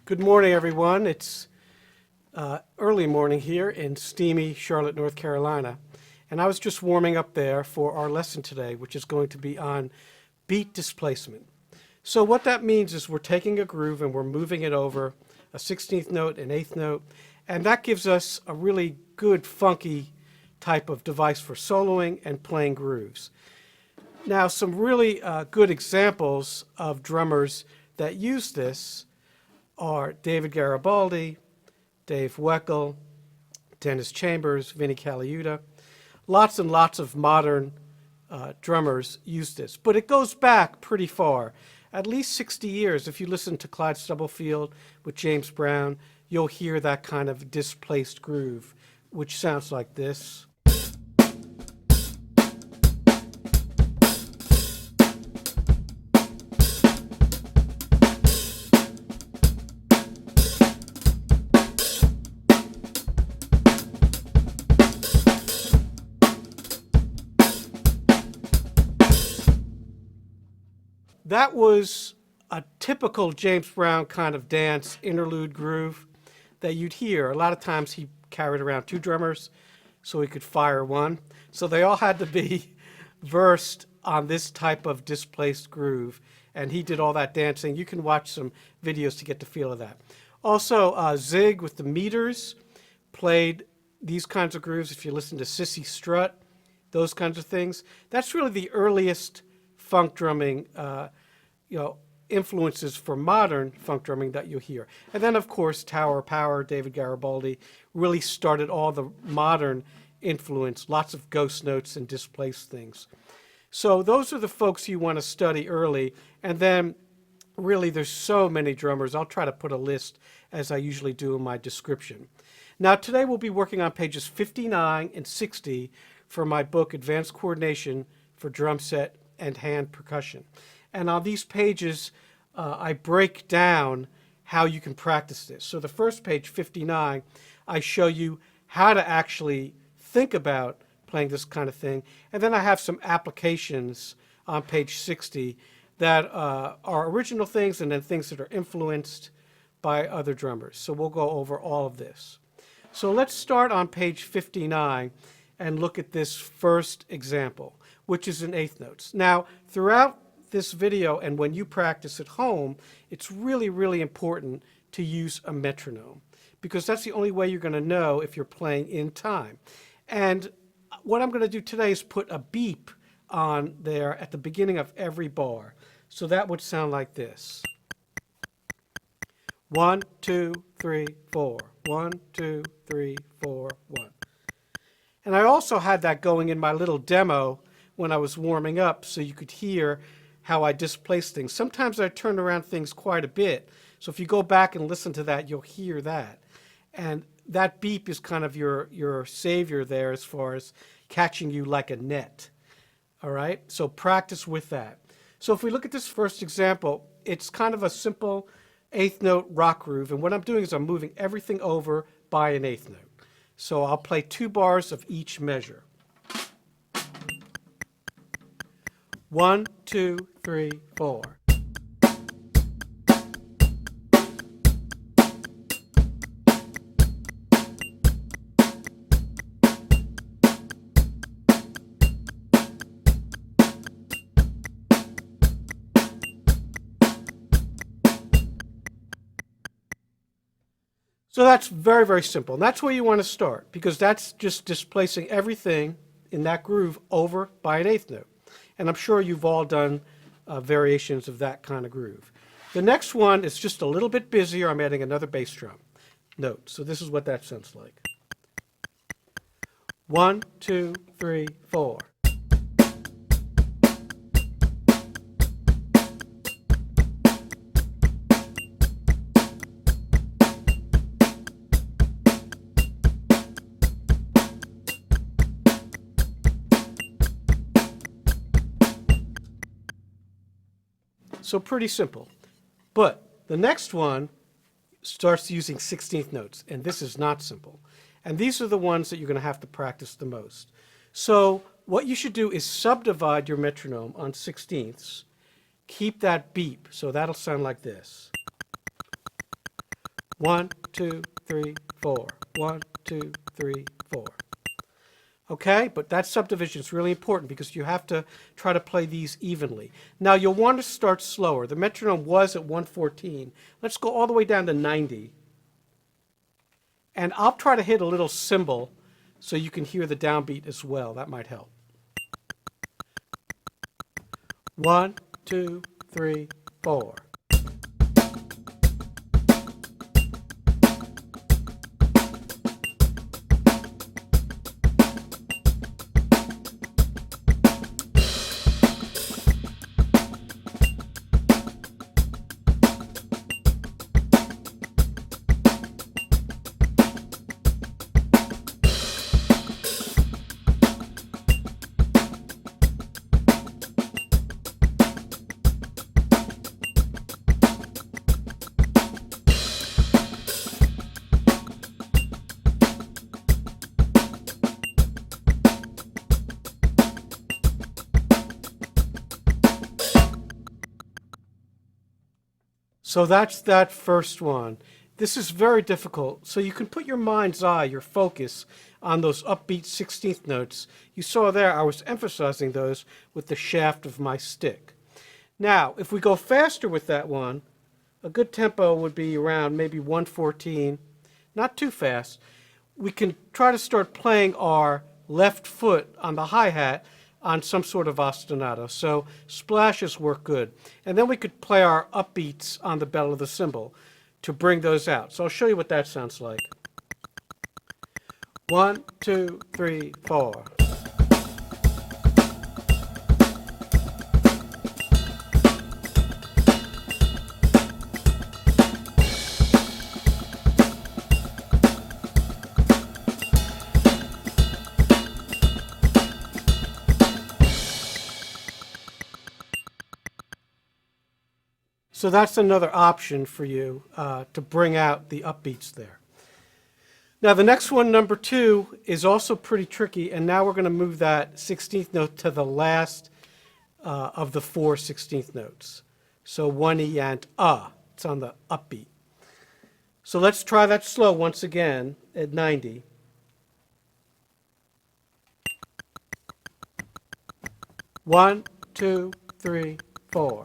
Good morning, everyone. It's early morning here in steamy Charlotte, North Carolina. And I was just warming up there for our lesson today, which is going to be on beat displacement. So what that means is we're taking a groove and we're moving it over a 16th note, an 8th note, and that gives us a really good, funky type of device for soloing and playing grooves. Now, some really good examples of drummers that use this are David Garibaldi, Dave Weckl, Dennis Chambers, Vinnie Colaiuta. Lots and lots of modern drummers use this. But it goes back pretty far, at least 60 years. If you listen to Clyde Stubblefield with James Brown, you'll hear that kind of displaced groove, which sounds like this. That was a typical James Brown kind of dance interlude groove that you'd hear. A lot of times he carried around two drummers so he could fire one. So they all had to be versed on this type of displaced groove. And he did all that dancing. You can watch some videos to get the feel of that. Also, Zig with the meters played these kinds of grooves. If you listen to Sissy Strut, those kinds of things. That's really the earliest funk drumming influences for modern funk drumming that you'll hear. And then, of course, Tower Power, David Garibaldi, really started all the modern influence, lots of ghost notes and displaced things. So those are the folks you want to study early. And then, really, there's so many drummers. I'll try to put a list, as I usually do in my description. Now, today we'll be working on pages 59 and 60 for my book, Advanced Coordination for Drum Set and Hand Percussion. And on these pages, I break down how you can practice this. So the first page, 59, I show you how to actually think about playing this kind of thing. And then I have some applications on page 60 that are original things and then things that are influenced by other drummers. So we'll go over all of this. So let's start on page 59 and look at this first example, which is in 8th notes. Now, throughout this video and when you practice at home, it's really, really important to use a metronome because that's the only way you're going to know if you're playing in time. And what I'm going to do today is put a beep on there at the beginning of every bar. So that would sound like this. 1, 2, 3, 4. 1, 2, 3, 4, 1. And I also had that going in my little demo when I was warming up so you could hear how I displace things. Sometimes I turn around things quite a bit. So if you go back and listen to that, you'll hear that. And that beep is kind of your savior there as far as catching you like a net. All right? So practice with that. So if we look at this first example, it's kind of a simple 8th note rock groove. And what I'm doing is I'm moving everything over by an 8th note. So I'll play 2 bars of each measure. 1, 2, 3, 4. So that's very, very simple. And that's where you want to start because that's just displacing everything in that groove over by an 8th note. And I'm sure you've all done variations of that kind of groove. The next one is just a little bit busier. I'm adding another bass drum note. So this is what that sounds like. 1, 2, 3, 4. So pretty simple. But the next one starts using 16th notes, and this is not simple. And these are the ones that you're going to have to practice the most. So what you should do is subdivide your metronome on 16ths. Keep that beep, so that'll sound like this. 1, 2, 3, 4. 1, 2, 3, 4. Okay, but that subdivision is really important because you have to try to play these evenly. Now you'll want to start slower. The metronome was at 114. Let's go all the way down to 90. And I'll try to hit a little cymbal so you can hear the downbeat as well. That might help. 1, 2, 3, 4. So that's that first one. This is very difficult. So you can put your mind's eye, your focus, on those upbeat 16th notes. You saw there I was emphasizing those with the shaft of my stick. Now, if we go faster with that one, a good tempo would be around maybe 114, not too fast. We can try to start playing our left foot on the hi-hat on some sort of ostinato. So splashes work good. And then we could play our upbeats on the bell of the cymbal to bring those out. So I'll show you what that sounds like. 1, 2, 3, 4. So that's another option for you to bring out the upbeats there. Now the next one, number 2, is also pretty tricky, and now we're going to move that 16th note to the last of the 4 16th notes. So 1 E and it's on the upbeat. So let's try that slow once again at 90. One, 2, 3, 4.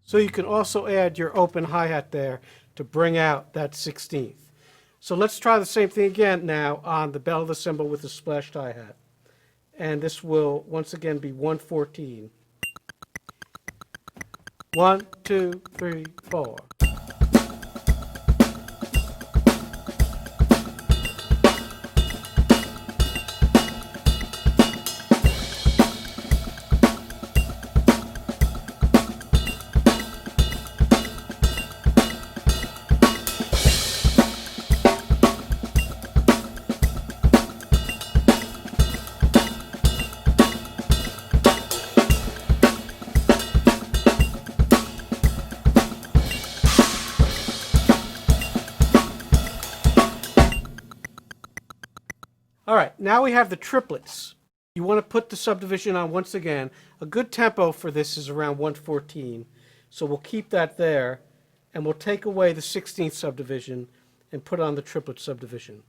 So you can also add your open hi-hat there to bring out that 16th. So let's try the same thing again now on the bell of the cymbal with the splashed hi-hat. And this will once again be 114. 1, 2, 3, 4. All right, now we have the triplets. You want to put the subdivision on once again. A good tempo for this is around 114. So we'll keep that there, and we'll take away the 16th subdivision and put on the triplet subdivision.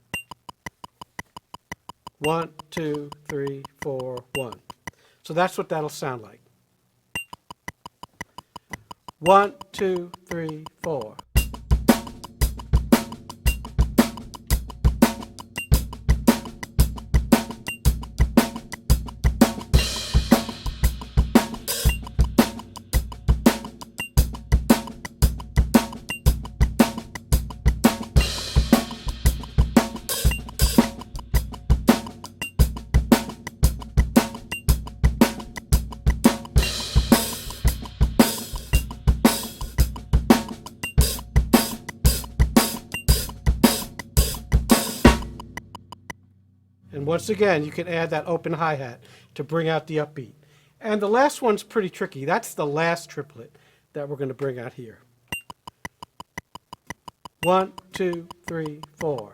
1, 2, 3, 4, 1. So that's what that'll sound like. 1, 2, 3, 4. once again, you can add that open hi-hat to bring out the upbeat. And the last one's pretty tricky. That's the last triplet that we're going to bring out here. 1, 2, 3, 4.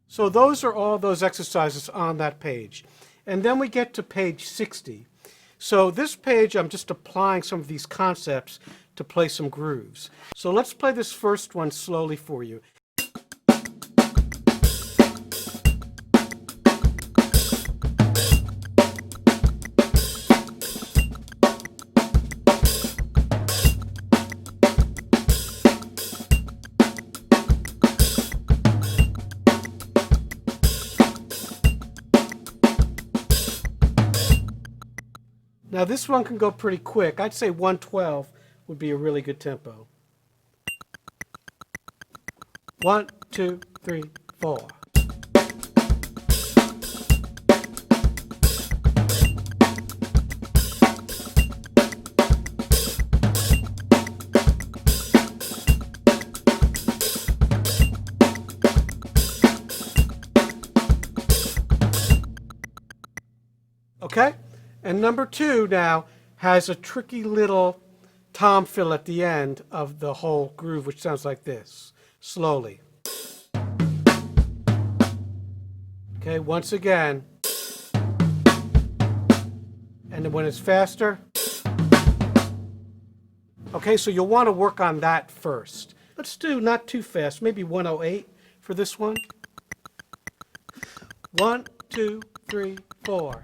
So those are all those exercises on that page. And then we get to page 60. So this page, I'm just applying some of these concepts to play some grooves. So let's play this first one slowly for you. Now this one can go pretty quick. I'd say 112 would be a really good tempo. 1, 2, 3, 4. Okay? And number 2 now has a tricky little tom fill at the end of the whole groove, which sounds like this, slowly. Okay, once again. And then when it's faster. Okay, so you'll want to work on that first. Let's do not too fast, maybe 108 for this one. 1, 2, 3, 4.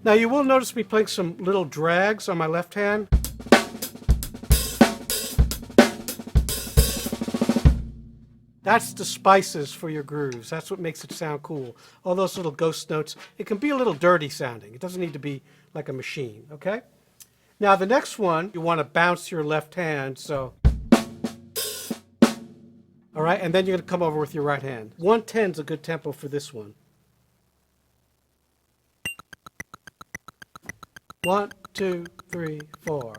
Now you will notice me playing some little drags on my left hand. That's the spices for your grooves. That's what makes it sound cool. All those little ghost notes. It can be a little dirty sounding. It doesn't need to be like a machine, okay? Now the next one, you want to bounce your left hand, so. All right, and then you're going to come over with your right hand. 110 is a good tempo for this one. 1, 2, 3, 4.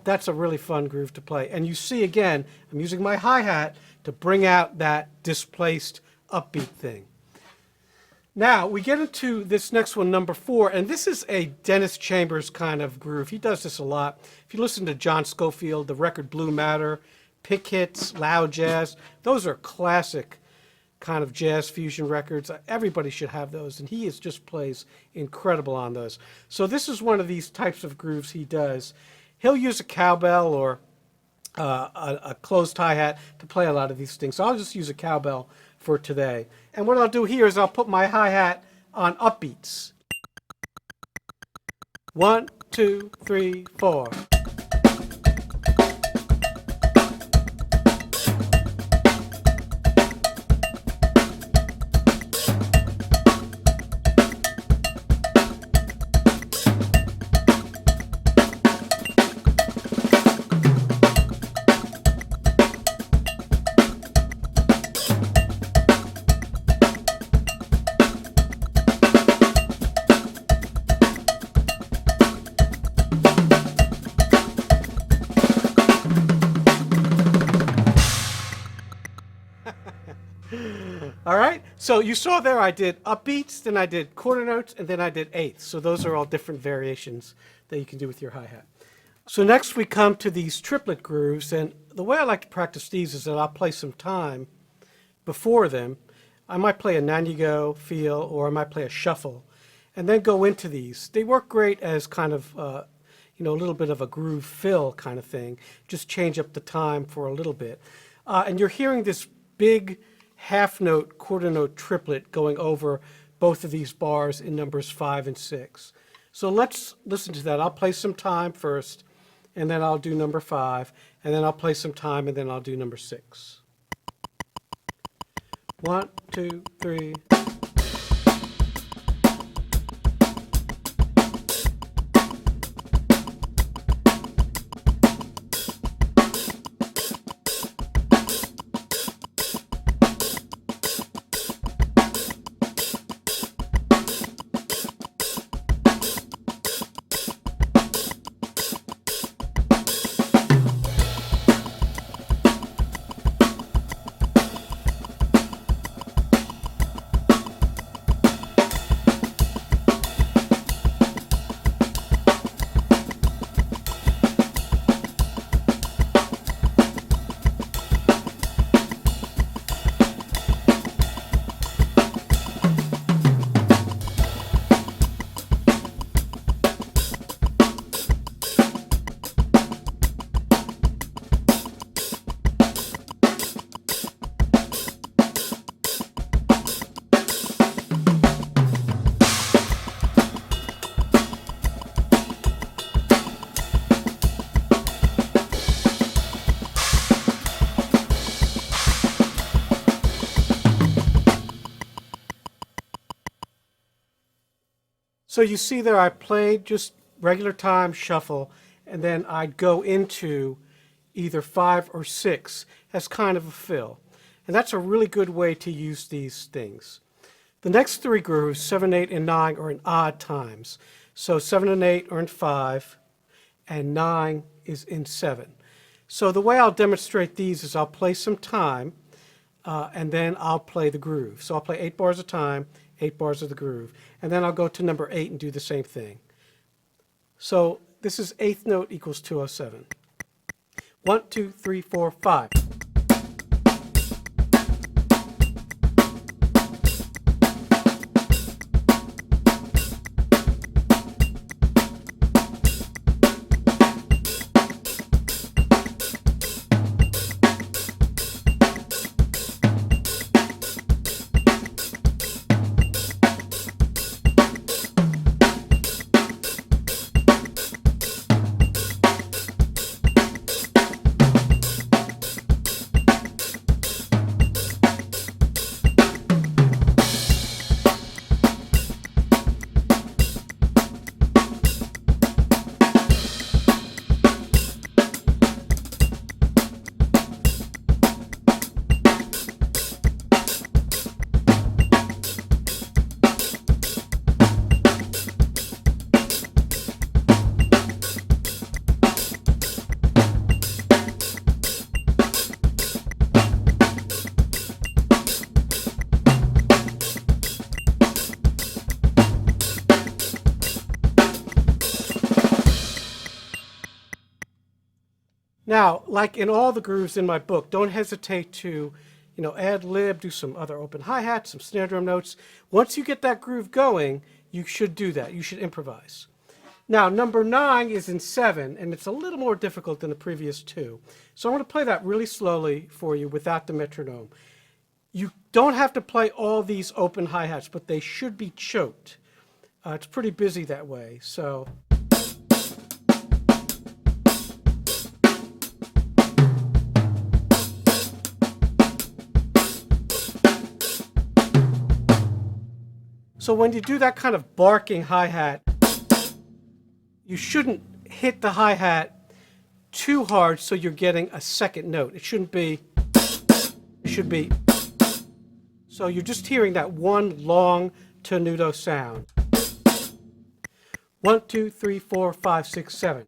That's a really fun groove to play. And you see again, I'm using my hi-hat to bring out that displaced upbeat thing. Now, we get into this next one, number 4, and this is a Dennis Chambers kind of groove. He does this a lot. If you listen to John Scofield, the record Blue Matter, Pick Hits, Loud Jazz, those are classic kind of jazz fusion records. Everybody should have those, and he just plays incredible on those. So this is one of these types of grooves he does. He'll use a cowbell or a closed hi-hat to play a lot of these things. So I'll just use a cowbell for today. And what I'll do here is I'll put my hi-hat on upbeats. 1, 2, 3, 4. All right, so you saw there I did upbeats, then I did quarter notes, and then I did eighths. So those are all different variations that you can do with your hi-hat. So next we come to these triplet grooves, and the way I like to practice these is that I'll play some time before them. I might play a nine-you-go feel, or I might play a shuffle, and then go into these. They work great as kind of, a little bit of a groove fill kind of thing. Just change up the time for a little bit. And you're hearing this big half note, quarter note triplet going over both of these bars in numbers 5 and 6. So let's listen to that. I'll play some time first, and then I'll do number 5, and then I'll play some time, and then I'll do number 6. 1, 2, 3. So you see there I played just regular time shuffle, and then I'd go into either 5 or 6 as kind of a fill. And that's a really good way to use these things. The next 3 grooves, 7, 8, and 9, are in odd times. So 7 and 8 are in 5, and 9 is in 7. So the way I'll demonstrate these is I'll play some time, and then I'll play the groove. So I'll play 8 bars of time, 8 bars of the groove, and then I'll go to number 8 and do the same thing. So this is 8th note equals 207. 1, 2, 3, 4, 5. Now, like in all the grooves in my book, don't hesitate to, ad lib, do some other open hi-hats, some snare drum notes. Once you get that groove going, you should do that. You should improvise. Now, number 9 is in 7, and it's a little more difficult than the previous 2. So I'm going to play that really slowly for you without the metronome. You don't have to play all these open hi-hats, but they should be choked. It's pretty busy that way, so... So when you do that kind of barking hi-hat, you shouldn't hit the hi-hat too hard so you're getting a second note. It shouldn't be, it should be. So you're just hearing that one long tenuto sound. 1, 2, 3, 4, 5, 6, 7.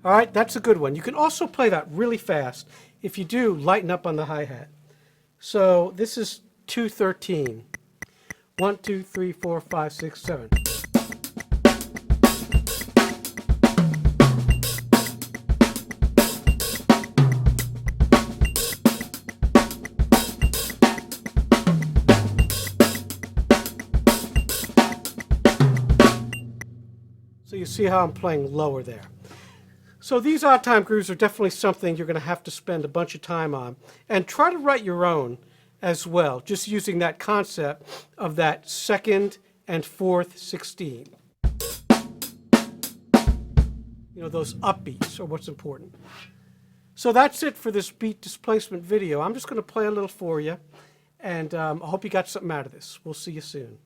All right, that's a good one. You can also play that really fast. If you do, lighten up on the hi-hat. So this is 213. 1, 2, 3, 4, 5, 6, 7. So you see how I'm playing lower there. So these odd time grooves are definitely something you're going to have to spend a bunch of time on. And try to write your own as well, just using that concept of that second and fourth 16. You know, those upbeats are what's important. So that's it for this beat displacement video. I'm just going to play a little for you, and I hope you got something out of this. We'll see you soon.